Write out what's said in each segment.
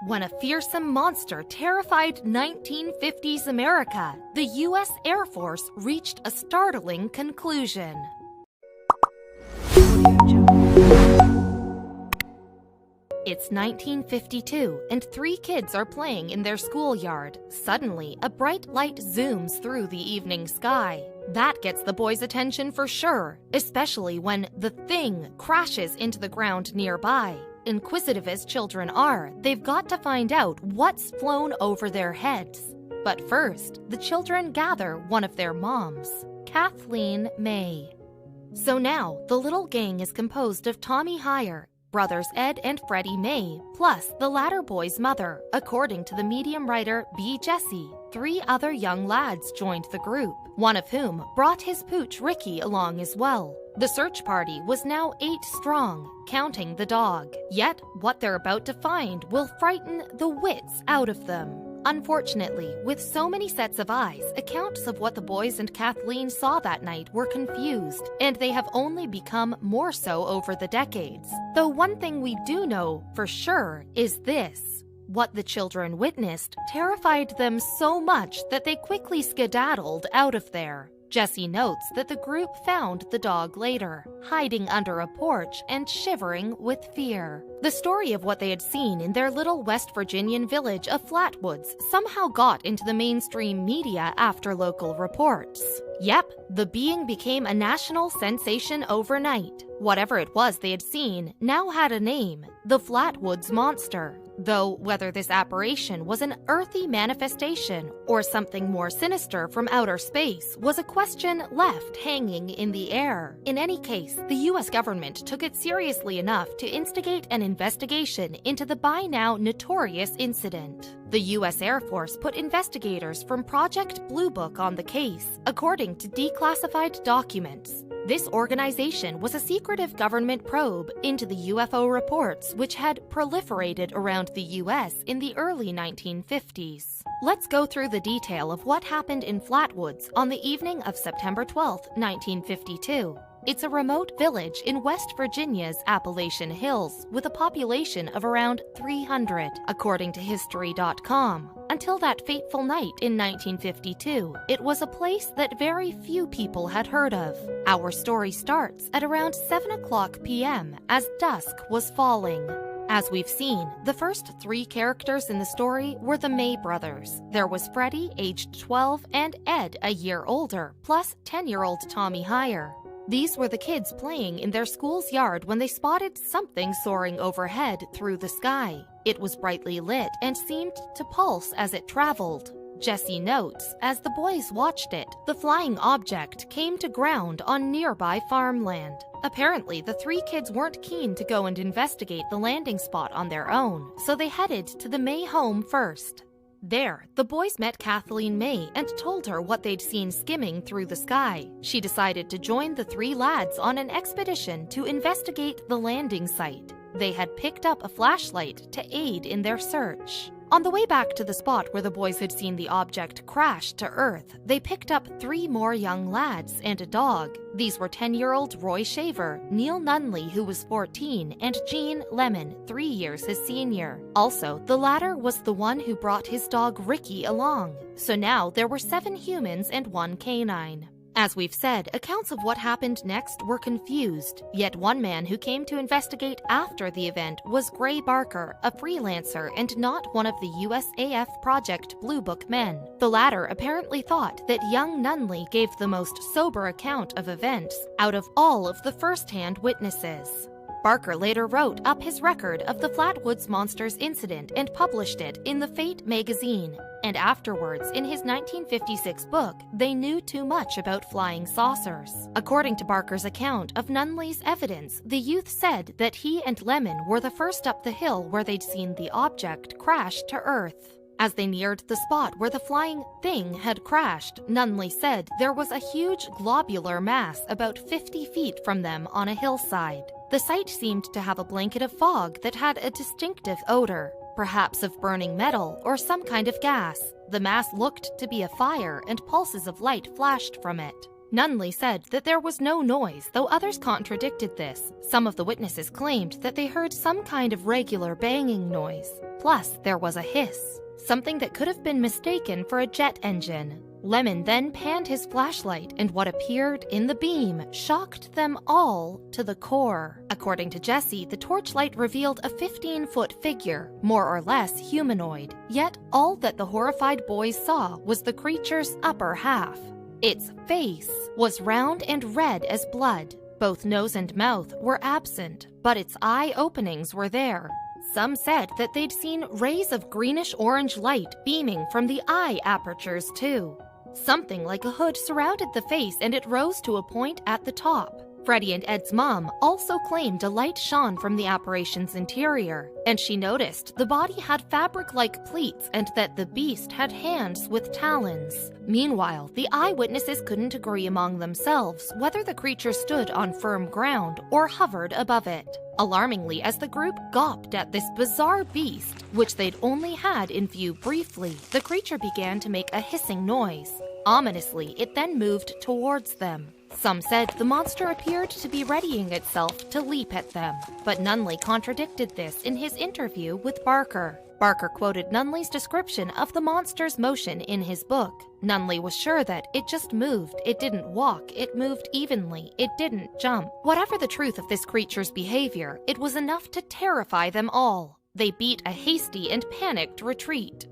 When a fearsome monster terrified 1950s America, the U.S. Air Force reached a startling conclusion. It's 1952, and three kids are playing in their schoolyard. Suddenly, a bright light zooms through the evening sky. That gets the boys' attention for sure, especially when the thing crashes into the ground nearby. Inquisitive as children are, they've got to find out what's flown over their heads. But first, the children gather one of their moms, Kathleen May. So now, the little gang is composed of Tommy Hyer, brothers Ed and Freddie May, plus the latter boy's mother. According to the medium writer B. Jesse, 3 other young lads joined the group, one of whom brought his pooch Ricky along as well. The search party was now 8 strong, counting the dog. Yet, what they're about to find will frighten the wits out of them. Unfortunately, with so many sets of eyes, accounts of what the boys and Kathleen saw that night were confused, and they have only become more so over the decades. Though one thing we do know for sure is this: what the children witnessed terrified them so much that they quickly skedaddled out of there. Jesse notes that the group found the dog later, hiding under a porch and shivering with fear. The story of what they had seen in their little West Virginian village of Flatwoods somehow got into the mainstream media after local reports. Yep, the being became a national sensation overnight. Whatever it was they had seen now had a name: the Flatwoods Monster. Though whether this apparition was an earthy manifestation or something more sinister from outer space was a question left hanging in the air. In any case, the U.S. government took it seriously enough to instigate an investigation into the by now notorious incident. The U.S. Air Force put investigators from Project Blue Book on the case, according to declassified documents. This organization was a secretive government probe into the UFO reports which had proliferated around the U.S. in the early 1950s. Let's go through the detail of what happened in Flatwoods on the evening of September 12, 1952. It's a remote village in West Virginia's Appalachian Hills with a population of around 300, according to History.com. Until that fateful night in 1952, it was a place that very few people had heard of. Our story starts at around 7 p.m. as dusk was falling. As we've seen, the first 3 characters in the story were the May brothers. There was Freddie, aged 12, and Ed, a year older, plus 10-year-old Tommy Hyer. These were the kids playing in their school's yard when they spotted something soaring overhead through the sky. It was brightly lit and seemed to pulse as it traveled. Jesse notes, as the boys watched it, the flying object came to ground on nearby farmland. Apparently, the 3 kids weren't keen to go and investigate the landing spot on their own, so they headed to the May home first. There, the boys met Kathleen May and told her what they'd seen skimming through the sky. She decided to join the 3 lads on an expedition to investigate the landing site. They had picked up a flashlight to aid in their search. On the way back to the spot where the boys had seen the object crash to Earth, they picked up 3 more young lads and a dog. These were 10-year-old Roy Shaver, Neil Nunley, who was 14, and Gene Lemon, 3 years his senior. Also, the latter was the one who brought his dog Ricky along. So now there were 7 humans and 1 canine. As we've said, accounts of what happened next were confused, yet one man who came to investigate after the event was Gray Barker, a freelancer and not one of the USAF Project Blue Book men. The latter apparently thought that young Nunley gave the most sober account of events out of all of the first-hand witnesses. Barker later wrote up his record of the Flatwoods Monsters incident and published it in the Fate magazine. And afterwards, in his 1956 book, They Knew Too Much About Flying Saucers. According to Barker's account of Nunley's evidence, the youth said that he and Lemon were the first up the hill where they'd seen the object crash to Earth. As they neared the spot where the flying thing had crashed, Nunley said there was a huge globular mass about 50 feet from them on a hillside. The site seemed to have a blanket of fog that had a distinctive odor, perhaps of burning metal or some kind of gas. The mass looked to be a fire, and pulses of light flashed from it. Nunley said that there was no noise, though others contradicted this. Some of the witnesses claimed that they heard some kind of regular banging noise. Plus, there was a hiss, something that could have been mistaken for a jet engine. Lemon then panned his flashlight, and what appeared in the beam shocked them all to the core. According to Jesse, the torchlight revealed a 15-foot figure, more or less humanoid. Yet all that the horrified boys saw was the creature's upper half. Its face was round and red as blood. Both nose and mouth were absent, but its eye openings were there. Some said that they'd seen rays of greenish-orange light beaming from the eye apertures too. Something like a hood surrounded the face, and it rose to a point at the top. Freddie and Ed's mom also claimed a light shone from the apparition's interior, and she noticed the body had fabric-like pleats and that the beast had hands with talons. Meanwhile, the eyewitnesses couldn't agree among themselves whether the creature stood on firm ground or hovered above it. Alarmingly, as the group gawped at this bizarre beast, which they'd only had in view briefly, the creature began to make a hissing noise. Ominously, it then moved towards them. Some said the monster appeared to be readying itself to leap at them, but Nunley contradicted this in his interview with Barker. Barker quoted Nunley's description of the monster's motion in his book. Nunley was sure that it just moved, it didn't walk, it moved evenly, it didn't jump. Whatever the truth of this creature's behavior, it was enough to terrify them all. They beat a hasty and panicked retreat,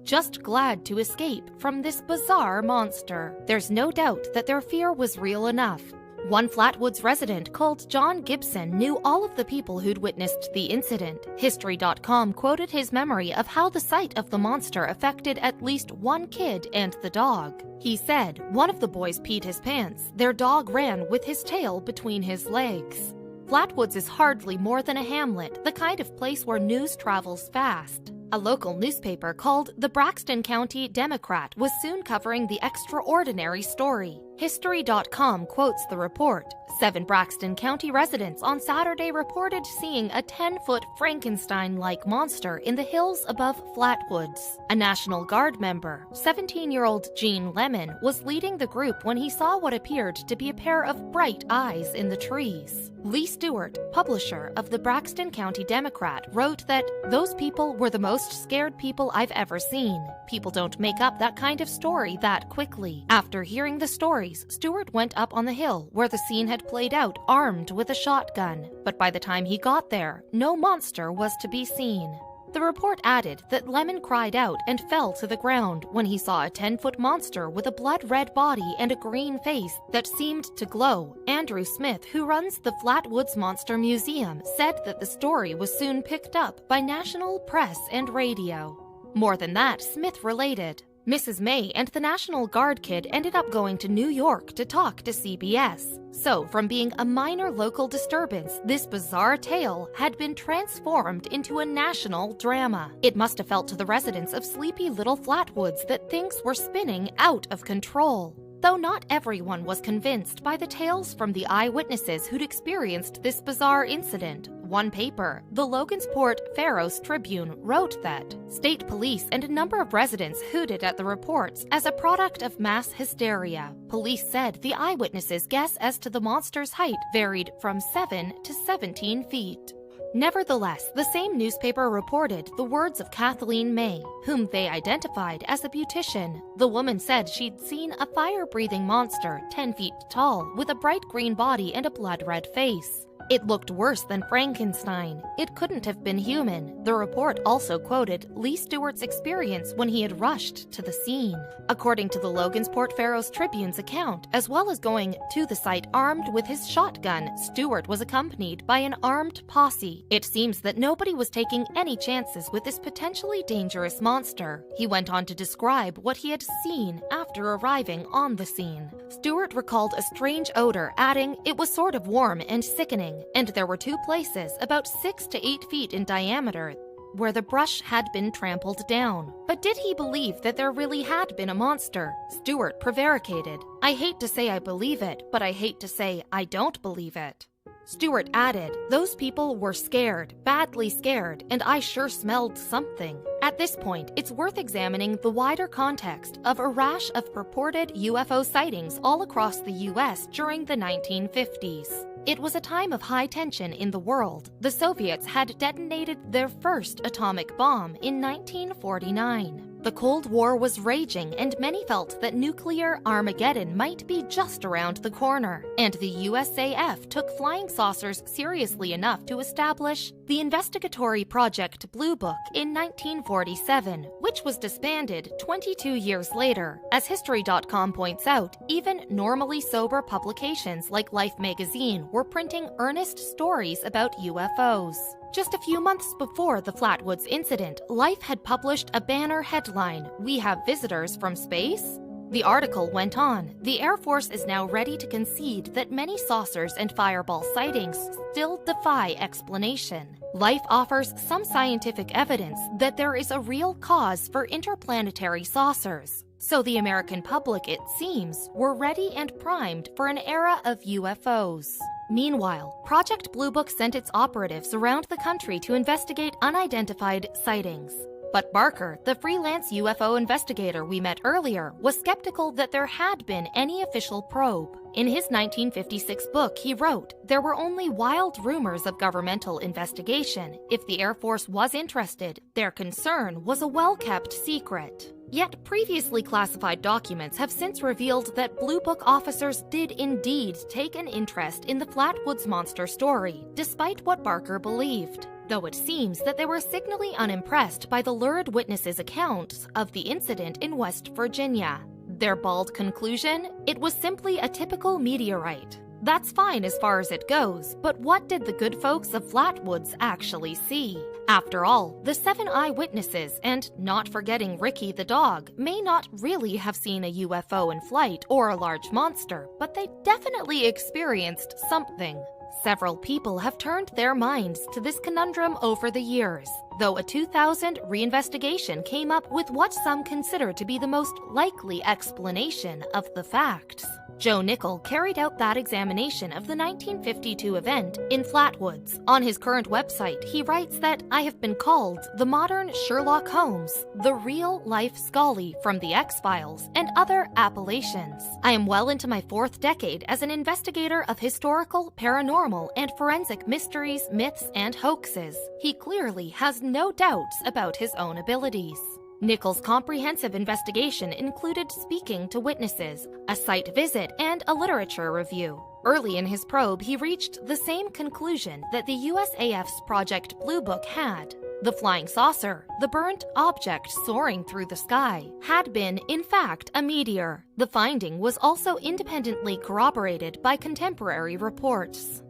just glad to escape from this bizarre monster. There's no doubt that their fear was real enough. One Flatwoods resident called John Gibson knew all of the people who'd witnessed the incident. History.com quoted his memory of how the sight of the monster affected at least one kid and the dog. He said, "One of the boys peed his pants. Their dog ran with his tail between his legs." Flatwoods is hardly more than a hamlet, the kind of place where news travels fast. A local newspaper called the Braxton County Democrat was soon covering the extraordinary story. History.com quotes the report. 7 Braxton County residents on Saturday reported seeing a 10-foot Frankenstein-like monster in the hills above Flatwoods. A National Guard member, 17-year-old Gene Lemon, was leading the group when he saw what appeared to be a pair of bright eyes in the trees. Lee Stewart, publisher of the Braxton County Democrat, wrote that those people were the most scared people I've ever seen. People don't make up that kind of story that quickly. After hearing the stories, Stewart went up on the hill where the scene had played out, armed with a shotgun. But by the time he got there, no monster was to be seen. The report added that Lemon cried out and fell to the ground when he saw a 10-foot monster with a blood-red body and a green face that seemed to glow. Andrew Smith, who runs the Flatwoods Monster Museum, said that the story was soon picked up by national press and radio. More than that, Smith related, Mrs. May and the National Guard kid ended up going to New York to talk to CBS. So, from being a minor local disturbance, this bizarre tale had been transformed into a national drama. It must have felt to the residents of sleepy little Flatwoods that things were spinning out of control. Though not everyone was convinced by the tales from the eyewitnesses who'd experienced this bizarre incident. One paper, the Logansport Pharos Tribune, wrote that state police and a number of residents hooted at the reports as a product of mass hysteria. Police said the eyewitnesses' guess as to the monster's height varied from 7 to 17 feet. Nevertheless, the same newspaper reported the words of Kathleen May, whom they identified as a beautician. The woman said she'd seen a fire-breathing monster 10 feet tall with a bright green body and a blood-red face. It looked worse than Frankenstein. It couldn't have been human. The report also quoted Lee Stewart's experience when he had rushed to the scene. According to the Logansport Pharos Tribune's account, as well as going to the site armed with his shotgun, Stewart was accompanied by an armed posse. It seems that nobody was taking any chances with this potentially dangerous monster. He went on to describe what he had seen after arriving on the scene. Stewart recalled a strange odor, adding, "It was sort of warm and sickening. And there were 2 places, about 6 to 8 feet in diameter, where the brush had been trampled down." But did he believe that there really had been a monster? Stewart prevaricated, "I hate to say I believe it, but I hate to say I don't believe it." Stewart added, "Those people were scared, badly scared, and I sure smelled something." At this point, it's worth examining the wider context of a rash of purported UFO sightings all across the US during the 1950s. It was a time of high tension in the world. The Soviets had detonated their first atomic bomb in 1949. The Cold War was raging, and many felt that nuclear Armageddon might be just around the corner. And the USAF took flying saucers seriously enough to establish the investigatory Project Blue Book in 1947, which was disbanded 22 years later. As History.com points out, even normally sober publications like Life magazine were printing earnest stories about UFOs. Just a few months before the Flatwoods incident, Life had published a banner headline, "We have visitors from space?" The article went on, "The Air Force is now ready to concede that many saucers and fireball sightings still defy explanation. Life offers some scientific evidence that there is a real cause for interplanetary saucers." So the American public, it seems, were ready and primed for an era of UFOs. Meanwhile, Project Blue Book sent its operatives around the country to investigate unidentified sightings. But Barker, the freelance UFO investigator we met earlier, was skeptical that there had been any official probe. In his 1956 book, he wrote, "There were only wild rumors of governmental investigation. If the Air Force was interested, their concern was a well-kept secret." Yet previously classified documents have since revealed that Blue Book officers did indeed take an interest in the Flatwoods monster story, despite what Barker believed. Though it seems that they were signally unimpressed by the lurid witnesses' accounts of the incident in West Virginia. Their bald conclusion? It was simply a typical meteorite. That's fine as far as it goes, but what did the good folks of Flatwoods actually see? After all, the 7 eyewitnesses, and not forgetting Ricky the dog, may not really have seen a UFO in flight or a large monster, but they definitely experienced something. Several people have turned their minds to this conundrum over the years, though a 2000 reinvestigation came up with what some consider to be the most likely explanation of the facts. Joe Nickel carried out that examination of the 1952 event in Flatwoods. On his current website, he writes that, "I have been called the modern Sherlock Holmes, the real-life Scully from the X-Files, and other appellations. I am well into my 4th decade as an investigator of historical, paranormal, and forensic mysteries, myths, and hoaxes." He clearly has no doubts about his own abilities. Nichols' comprehensive investigation included speaking to witnesses, a site visit, and a literature review. Early in his probe, he reached the same conclusion that the USAF's Project Blue Book had. The flying saucer, the burnt object soaring through the sky, had been, in fact, a meteor. The finding was also independently corroborated by contemporary reports.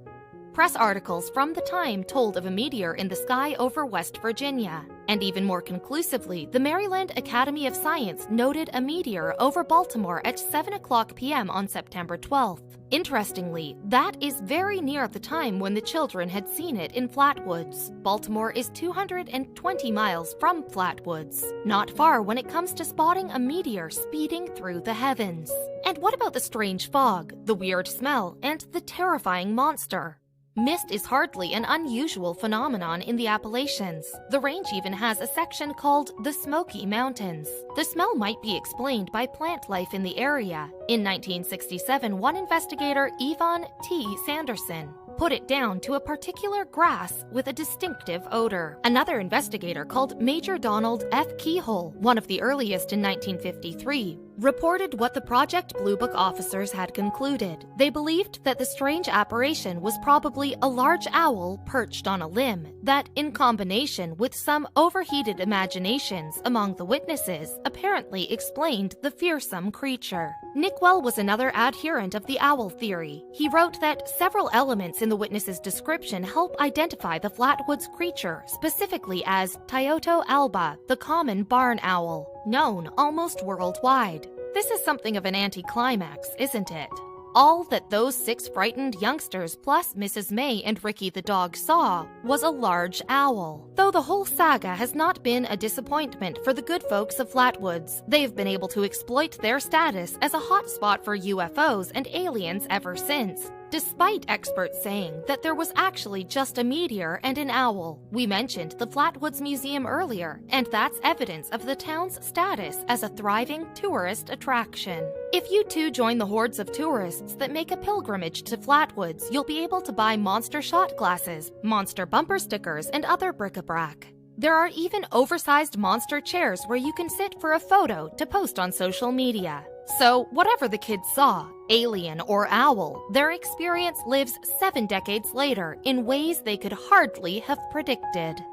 Press articles from the time told of a meteor in the sky over West Virginia. And even more conclusively, the Maryland Academy of Science noted a meteor over Baltimore at 7:00 p.m. on September 12th. Interestingly, that is very near the time when the children had seen it in Flatwoods. Baltimore is 220 miles from Flatwoods, not far when it comes to spotting a meteor speeding through the heavens. And what about the strange fog, the weird smell, and the terrifying monster? Mist is hardly an unusual phenomenon in the Appalachians. The range even has a section called the Smoky Mountains. The smell might be explained by plant life in the area. In 1967, one investigator, Yvonne T. Sanderson, put it down to a particular grass with a distinctive odor. Another investigator called Major Donald F. Keyhole, one of the earliest in 1953, reported what the Project Blue Book officers had concluded. They believed that the strange apparition was probably a large owl perched on a limb, that, in combination with some overheated imaginations among the witnesses, apparently explained the fearsome creature. Nickwell was another adherent of the owl theory. He wrote that several elements in the witness's description help identify the Flatwoods creature, specifically as Tyoto alba, the common barn owl, known almost worldwide. This is something of an anticlimax, isn't it? All that those 6 frightened youngsters plus Mrs. May and Ricky the dog saw was a large owl. Though the whole saga has not been a disappointment for the good folks of Flatwoods, they've been able to exploit their status as a hotspot for UFOs and aliens ever since. despite experts saying that there was actually just a meteor and an owl. We mentioned the Flatwoods Museum earlier, and that's evidence of the town's status as a thriving tourist attraction. If you too join the hordes of tourists that make a pilgrimage to Flatwoods, you'll be able to buy monster shot glasses, monster bumper stickers, and other bric-a-brac. There are even oversized monster chairs where you can sit for a photo to post on social media. So, whatever the kids saw, alien or owl, their experience lives 7 decades later in ways they could hardly have predicted.